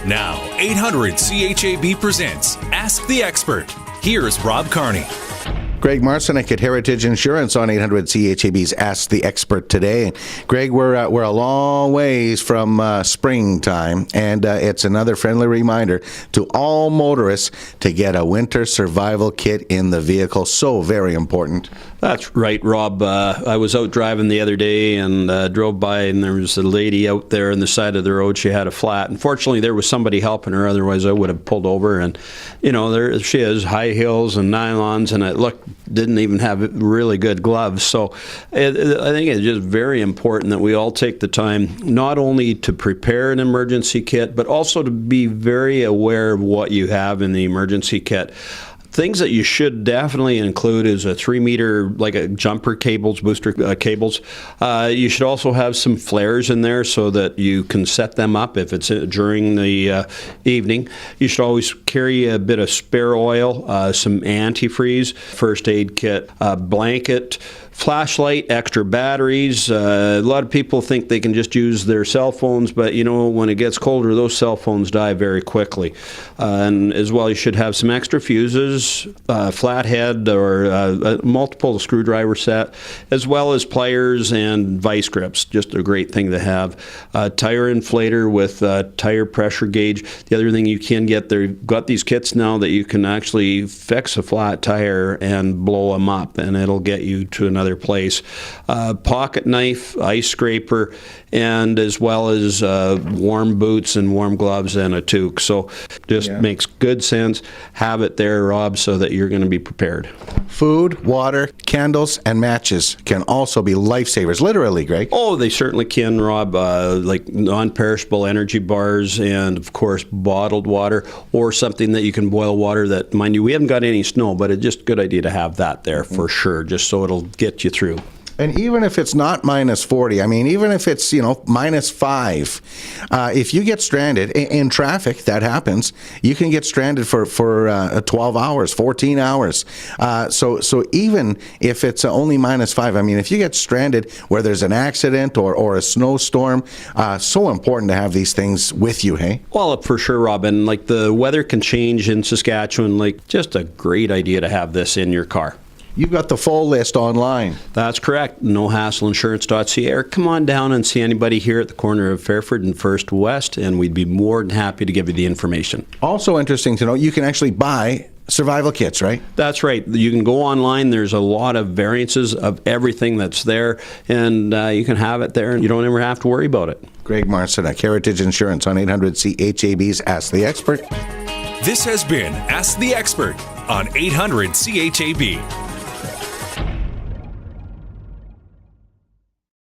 Now, 800 CHAB presents Ask the Expert. Here's Rob Carnie. Greg Marcyniuk at Heritage Insurance on 800 CHAB's Ask the Expert today. Greg, we're a long ways from springtime, and it's another friendly reminder to all motorists to get a winter survival kit in the vehicle. So very important. That's right, Rob. I was out driving the other day and drove by, and there was a lady out there on the side of the road. She had a flat. Unfortunately, there was somebody helping her. Otherwise, I would have pulled over. And, you know, there she is, high heels and nylons, and it didn't even have really good gloves. So I think it's just very important that we all take the time not only to prepare an emergency kit, but also to be very aware of what you have in the emergency kit. Things that you should definitely include is a 3-meter, like a jumper cables, booster cables. You should also have some flares in there so that you can set them up if it's during the evening. You should always carry a bit of spare oil, some antifreeze, first aid kit, a blanket, flashlight, extra batteries. A lot of people think they can just use their cell phones, but you know, when it gets colder, those cell phones die very quickly. And as well, you should have some extra fuses, flathead or multiple screwdriver set, as well as pliers and vice grips. Just a great thing to have. Tire inflator with tire pressure gauge. The other thing you can get, they've got these kits now that you can actually fix a flat tire and blow them up, and it'll get you to another place. Pocket knife, ice scraper, and as well as warm boots and warm gloves and a toque. So just makes good sense. Have it there, Rob, so that you're going to be prepared. Food, water, candles, and matches can also be lifesavers, literally, Greg. Oh, they certainly can, Rob. Like non-perishable energy bars and, of course, bottled water or something that you can boil water that, mind you, we haven't got any snow, but it's just a good idea to have that there for sure, just so it'll get you through. And even if it's not minus 40, I mean, even if it's, minus 5, if you get stranded in traffic, that happens, you can get stranded for 12 hours, 14 hours. So even if it's only minus 5, I mean, if you get stranded where there's an accident or a snowstorm, so important to have these things with you, hey? Well, for sure, Robin. Like, the weather can change in Saskatchewan. Like, just a great idea to have this in your car. You've got the full list online. That's correct. NoHassleInsurance.ca. Or come on down and see anybody here at the corner of Fairford and First West, and we'd be more than happy to give you the information. Also interesting to know, you can actually buy survival kits, right? That's right. You can go online. There's a lot of variances of everything that's there, and you can have it there, and you don't ever have to worry about it. Greg Marcyniuk, Heritage Insurance on 800 CHAB's Ask the Expert. This has been Ask the Expert on 800 CHAB.